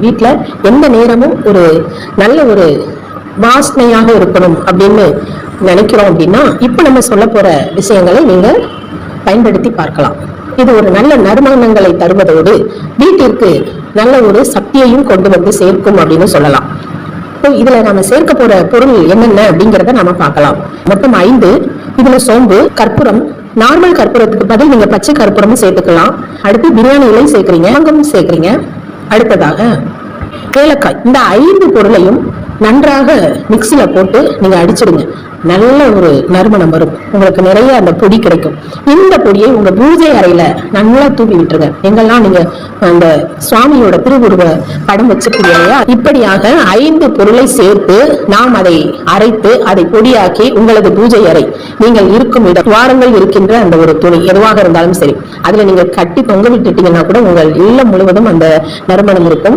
வீட்டுல எந்த நேரமும் ஒரு நல்ல ஒரு வாசனையாக இருக்கணும் அப்படின்னு நினைக்கிறோம் அப்படின்னா இப்ப நம்ம சொல்ல போற விஷயங்களை நீங்க பயன்படுத்தி பார்க்கலாம். இது ஒரு நல்ல நறுமணங்களை தருவதோடு வீட்டிற்கு நல்ல ஒரு சக்தியையும் கொண்டு வந்து சேர்க்கும் அப்படின்னு சொல்லலாம். இதுல நம்ம சேர்க்க போற பொருள் என்னென்ன அப்படிங்கறத நாம பார்க்கலாம். மொத்தம் 5. இதுல சோம்பு, கற்பூரம், நார்மல் கற்பூரத்துக்கு பதில் நீங்க பச்சை கற்பூரமும் சேர்த்துக்கலாம். அடுத்து பிரியாணி இலை சேர்க்கிறீங்க, லவங்கம் சேர்க்கிறீங்க. அடுத்ததாக ஏலக்காய். இந்த 5 பொருளையும் நன்றாக மிக்சியில போட்டு நீங்க அடிச்சிடுங்க. நல்ல ஒரு நறுமணம் வரும், உங்களுக்கு நிறைய அந்த பொடி கிடைக்கும். இந்த பொடியை உங்க பூஜை அறையில நல்லா தூவி விட்டுருங்க. எங்கெல்லாம் நீங்க அந்த சுவாமியோட திருவுருவ படம் வச்சிருக்கீங்க இல்லையா, இப்படியாக 5 பொருளை சேர்த்து நாம் அதை அரைத்து அதை பொடியாக்கி உங்களது பூஜை அறை, நீங்கள் இருக்கும் இடம், துவாரங்கள் இருக்கின்ற அந்த ஒரு துணி எதுவாக இருந்தாலும் சரி, அதுல நீங்க கட்டி தொங்க விட்டுட்டீங்கன்னா கூட உங்கள் இல்லம் முழுவதும் அந்த நறுமணம் இருக்கும்.